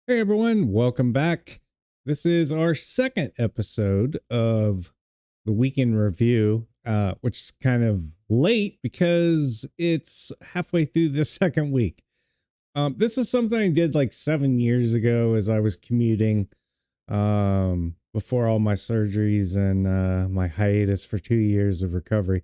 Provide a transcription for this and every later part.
Hey everyone, welcome back. This is our second episode of the weekend review, which is kind of late because it's halfway through the second week. This is something I did like 7 years ago as I was commuting before all my surgeries and my hiatus for 2 years of recovery.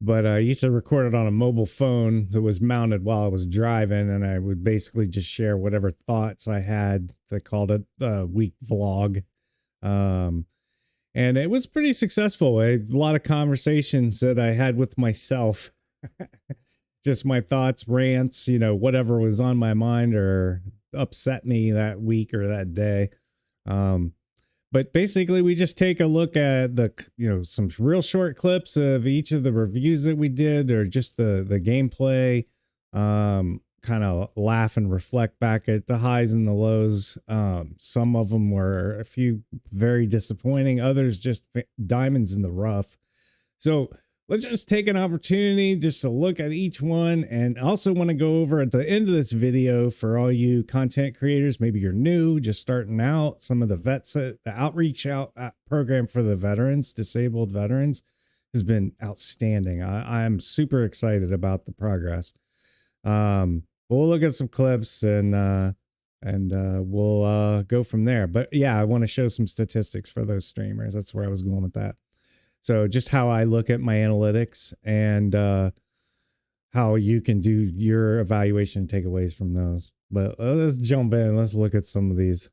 But I used to record it on a mobile phone that was mounted while I was driving, and I would basically just share whatever thoughts I had. They called it the week vlog. Um, and it was pretty successful. I had a lot of conversations that I had with myself, just my thoughts, rants, whatever was on my mind or upset me that week or that day. Um, but basically we just take a look at some real short clips of each of the reviews that we did, or just the gameplay, kind of laugh and reflect back at the highs and the lows. Some of them were a few very disappointing, others just diamonds in the rough. So let's just take an opportunity just to look at each one, and also want to go over at the end of this video for all you content creators. Maybe you're new, just starting out. Some of the vets, the outreach program for the veterans, disabled veterans, has been outstanding. I'm super excited about the progress. We'll look at some clips and we'll go from there. But yeah, I want to show some statistics for those streamers. That's where I was going with that. So just how I look at my analytics, and how you can do your evaluation and takeaways from those. But let's jump in. Let's look at some of these.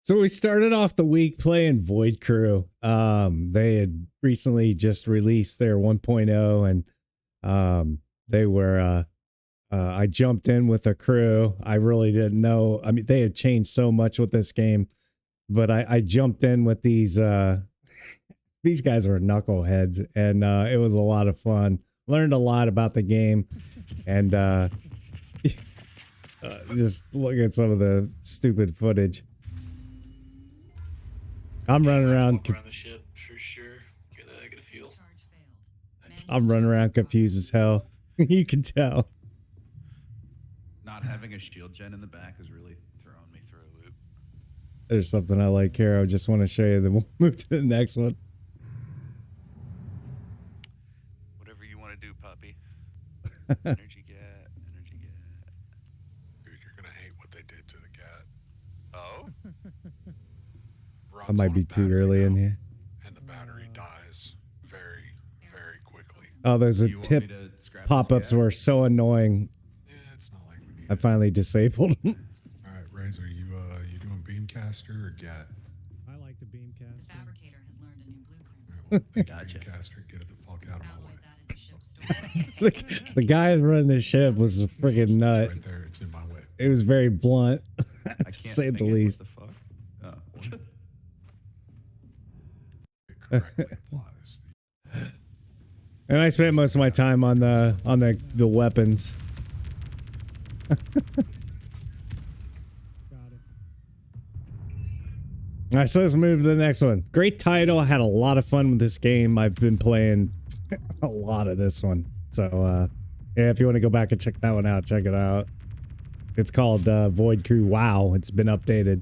So we started off the week playing Void Crew. They had recently just released their 1.0, and they were I jumped in with a crew. I really didn't know. I mean, they had changed so much with this game, but I jumped in with these these guys were knuckleheads, and it was a lot of fun. Learned a lot about the game, and just look at some of the stupid footage. I'm running around. Around the ship for sure. Get a feel. I'm running around confused as hell. You can tell. Not having a shield gen in the back is really throwing me through a loop. There's something I like here. I just want to show you. Then we'll move to the next one. Whatever you want to do, puppy. Energy gat, energy gat. Dude, you're gonna hate what they did to the cat. Oh? I might be too early in here. And the battery dies very, very quickly. Oh, those Do you want me tip to scrap pop-ups this gat? were so annoying. Yeah, it's not like we need I it. finally disabled them. All right, Razor, you doing Beamcaster or GAT? I like the Beamcast. Fabricator has learned a new blueprint. All right, well, pick Gotcha. Beamcaster, get it the fuck out of my way. Alloys added to ship storage. The guy running the ship was a friggin' nut. Right there, it's in my way. It was very blunt, I to can't say the think it. least. What the fuck? Oh. It correctly applies. And I spent most of my time on the weapons. All right, so let's move to the next one. Great title. I had a lot of fun with this game. I've been playing a lot of this one. So, yeah, if you want to go back and check that one out, check it out. It's called Void Crew. Wow, it's been updated.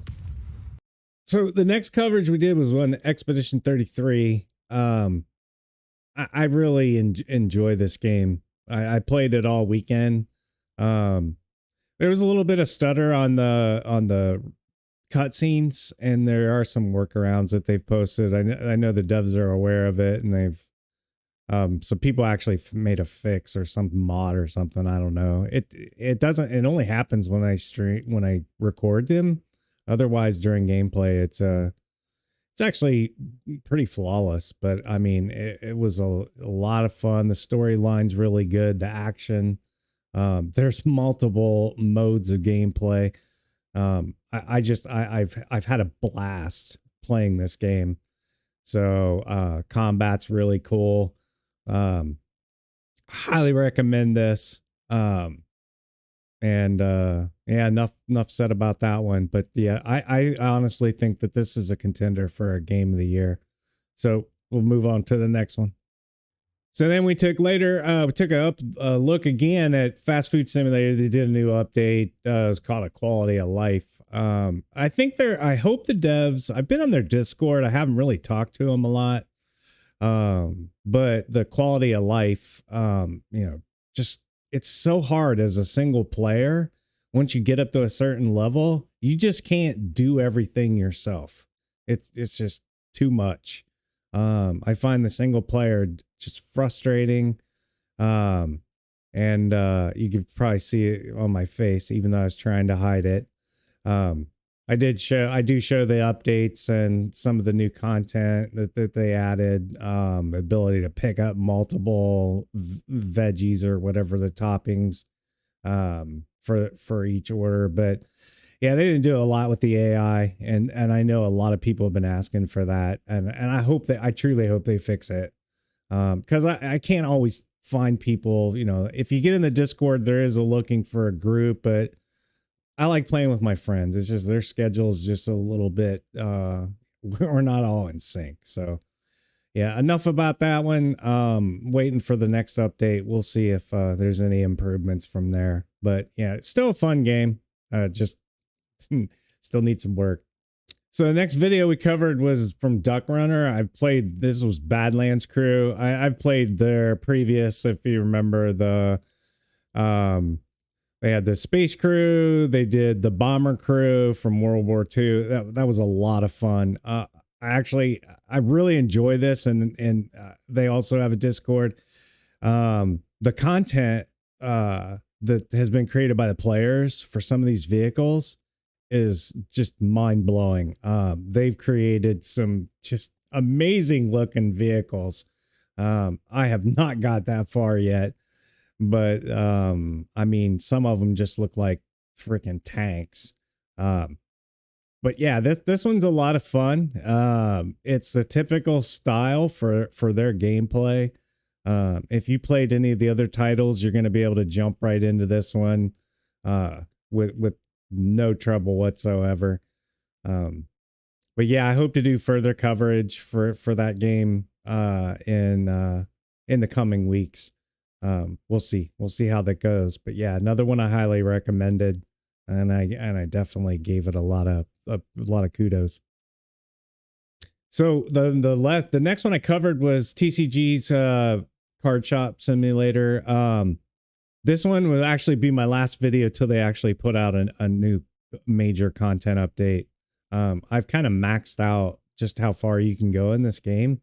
So the next coverage we did was one Expedition 33. I really enjoy this game. I played it all weekend. There was a little bit of stutter on the cutscenes, and there are some workarounds that they've posted. I know the devs are aware of it, and they've so people actually made a fix or some mod or something. I don't know. It only happens when I record them. Otherwise, during gameplay, it's actually pretty flawless. But I mean, it was a lot of fun. The storyline's really good. The action. There's multiple modes of gameplay. I've had a blast playing this game. So combat's really cool. Highly recommend this. Yeah, enough said about that one. But yeah, I honestly think that this is a contender for a game of the year. So we'll move on to the next one. So then we took a look again at Fast Food Simulator. They did a new update. It's called a Quality of Life. I hope the devs, I've been on their Discord. I haven't really talked to them a lot. But the quality of life, just, it's so hard as a single player. Once you get up to a certain level, you just can't do everything yourself. It's just too much. I find the single player just frustrating. And you could probably see it on my face, even though I was trying to hide it. I do show the updates and some of the new content that they added, ability to pick up multiple veggies or whatever the toppings, for each order. But yeah, they didn't do a lot with the AI, and I know a lot of people have been asking for that, and I truly hope they fix it. Because I can't always find people, if you get in the Discord, there is a looking for a group, but I like playing with my friends. It's just their schedule's just a little bit, we're not all in sync. So yeah, enough about that one. Waiting for the next update. We'll see if there's any improvements from there. But yeah, it's still a fun game. Just still needs some work. So the next video we covered was from Duck Runner. This was Badlands Crew. I've played their previous, if you remember, they had the Space Crew. They did the Bomber Crew from World War II. That was a lot of fun. I really enjoy this, and they also have a Discord. The content that has been created by the players for some of these vehicles is just mind blowing. They've created some just amazing looking vehicles. I have not got that far yet, but I mean, some of them just look like freaking tanks. But yeah, this one's a lot of fun. It's the typical style for their gameplay. If you played any of the other titles, you're going to be able to jump right into this one with no trouble whatsoever. But yeah, I hope to do further coverage for that game in the coming weeks. We'll see how that goes. But yeah, another one I highly recommended, and I definitely gave it a lot of kudos. So the next one I covered was TCG's Card Shop Simulator. This one will actually be my last video till they actually put out a new major content update. I've kind of maxed out just how far you can go in this game.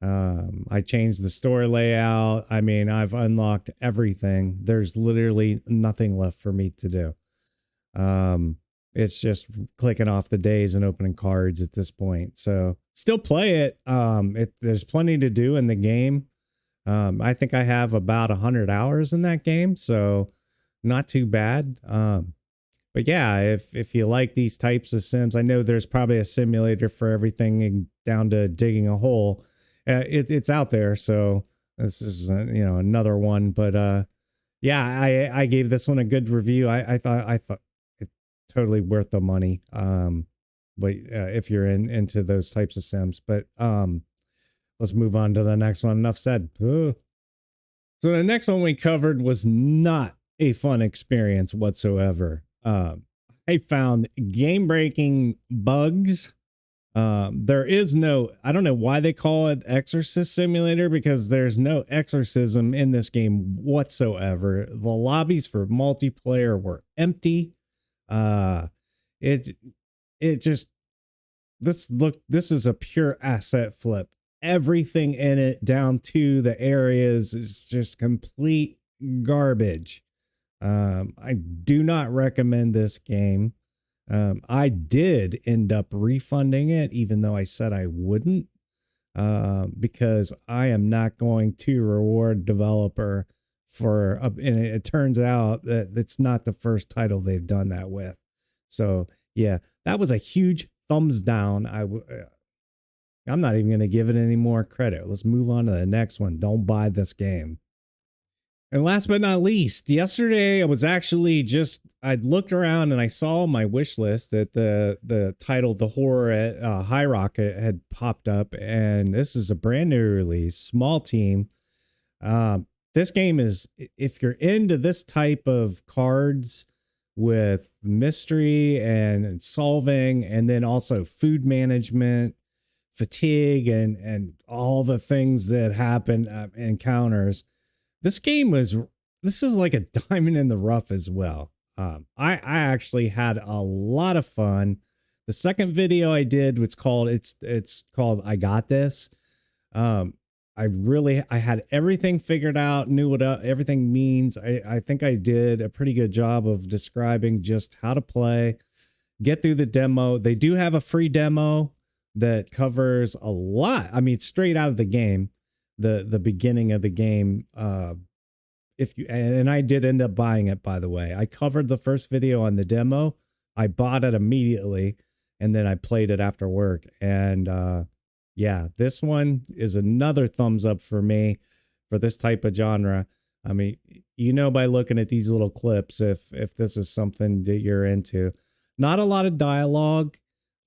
I changed the store layout. I mean, I've unlocked everything. There's literally nothing left for me to do. It's just clicking off the days and opening cards at this point. So still play it. There's plenty to do in the game. I think I have about 100 hours in that game, so not too bad. But yeah, if you like these types of sims, I know there's probably a simulator for everything down to digging a hole. It's out there, so this is another one. But yeah, I gave this one a good review. I thought it's totally worth the money. But if you're into those types of sims, but let's move on to the next one. Enough said. Ugh. So the next one we covered was not a fun experience whatsoever. I found game-breaking bugs. There is no, I don't know why they call it Exorcist Simulator, because there's no exorcism in this game whatsoever. The lobbies for multiplayer were empty. This is a pure asset flip. Everything in it, down to the areas, is just complete garbage. I do not recommend this game. I did end up refunding it, even though I said I wouldn't, because I am not going to reward developer and it turns out that it's not the first title they've done that with. So yeah, that was a huge thumbs down. I'm not even going to give it any more credit. Let's move on to the next one. Don't buy this game. And last but not least, yesterday I was actually I looked around and I saw my wish list that the title, The Horror at High Rock, had popped up. And this is a brand new release, small team. This game is, if you're into this type of cards with mystery and solving, and then also food management, fatigue, and all the things that happen, encounters, this is like a diamond in the rough as well. I actually had a lot of fun. The second video I did was called, it's called I Got This. I had everything figured out, knew what everything means. I think I did a pretty good job of describing just how to play, get through the demo. They do have a free demo that covers a lot. I mean, straight out of the game, the beginning of the game. If you, and I did end up buying it, by the way. I covered the first video on the demo. I bought it immediately, and then I played it after work. And yeah, this one is another thumbs up for me for this type of genre. I mean, you know, by looking at these little clips, if this is something that you're into. Not a lot of dialogue,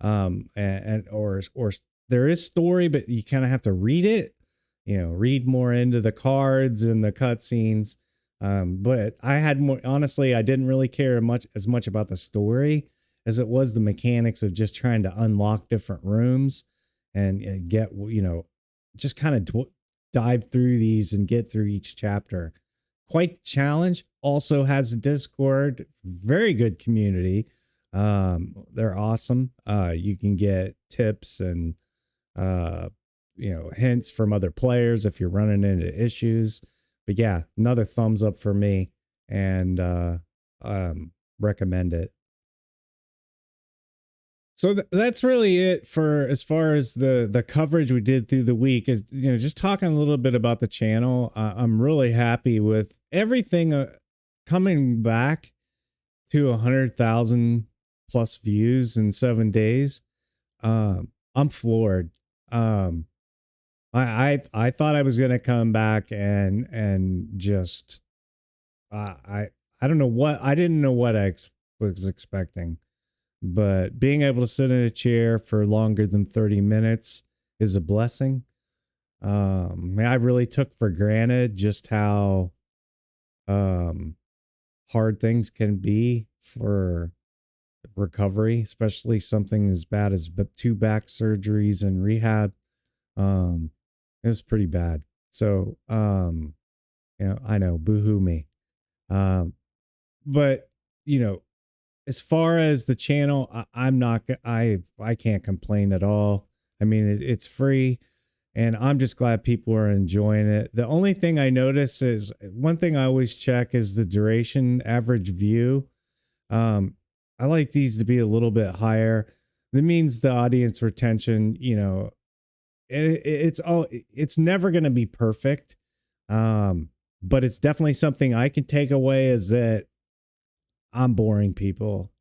or there is story, but you kind of have to read it. You know, read more into the cards and the cutscenes. But I had more, honestly, I didn't really care as much about the story as it was the mechanics of just trying to unlock different rooms and get, you know, just kind of dive through these and get through each chapter. Quite the challenge. Also has a Discord, very good community. They're awesome. You can get tips and, you know, hints from other players if you're running into issues. But yeah, another thumbs up for me, and recommend it. So that's really it for as far as the coverage we did through the week. You know, just talking a little bit about the channel. I'm really happy with everything coming back to 100,000 plus views in 7 days. I'm floored. I thought I was gonna come back and just I don't know what, I didn't know what I was expecting, but being able to sit in a chair for longer than 30 minutes is a blessing. I really took for granted just how hard things can be for recovery, especially something as bad as 2 back surgeries and rehab. It was pretty bad. So, you know, I know, boo-hoo me. But, you know, as far as the channel, I can't complain at all. I mean, it's free, and I'm just glad people are enjoying it. The only thing I notice is, one thing I always check is the duration, average view. I like these to be a little bit higher. That means the audience retention, you know, it's never going to be perfect. But it's definitely something I can take away, is that I'm boring people.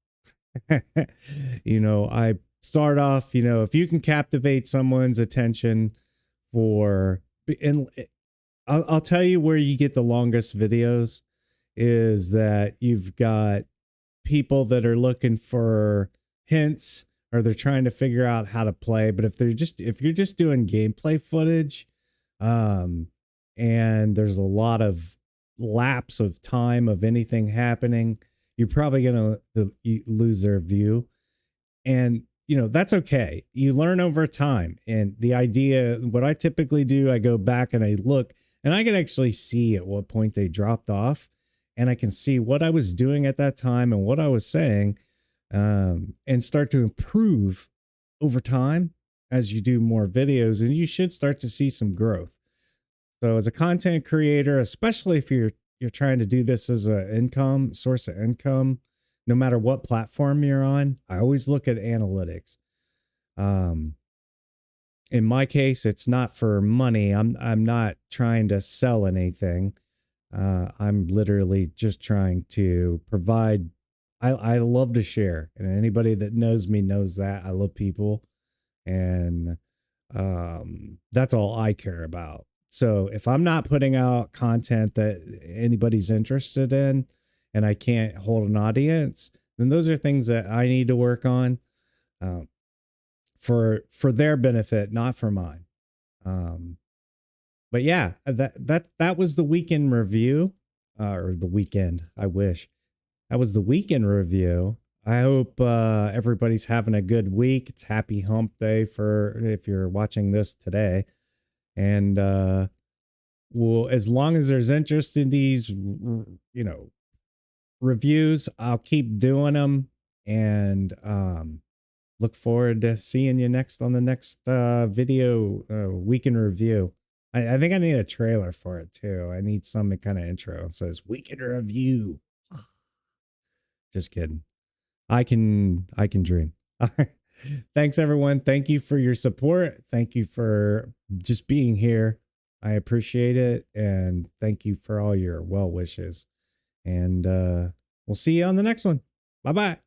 You know, I start off, you know, if you can captivate someone's attention and I'll tell you where you get the longest videos is that you've got people that are looking for hints, or they're trying to figure out how to play. But if you're just doing gameplay footage, and there's a lot of lapse of time of anything happening, you're probably going to lose their view. And, you know, that's okay. You learn over time. And the idea, what I typically do, I go back and I look, and I can actually see at what point they dropped off, and I can see what I was doing at that time and what I was saying, and start to improve over time as you do more videos, and you should start to see some growth. So as a content creator, especially if you're trying to do this as a source of income, no matter what platform you're on, I always look at analytics. In my case, it's not for money. I'm not trying to sell anything. I'm literally just trying to provide. I love to share, and anybody that knows me knows that I love people, and that's all I care about. So if I'm not putting out content that anybody's interested in, and I can't hold an audience, then those are things that I need to work on, for their benefit, not for mine. But yeah, that was the weekend review, or the weekend. I wish that was the weekend review. I hope everybody's having a good week. It's Happy Hump Day for if you're watching this today, and well, as long as there's interest in these, reviews, I'll keep doing them, and look forward to seeing you next on the next video weekend review. I think I need a trailer for it too. I need some kind of intro. It says weekend review. Just kidding. I can dream. All right. Thanks everyone. Thank you for your support. Thank you for just being here. I appreciate it. And thank you for all your well wishes. And we'll see you on the next one. Bye-bye.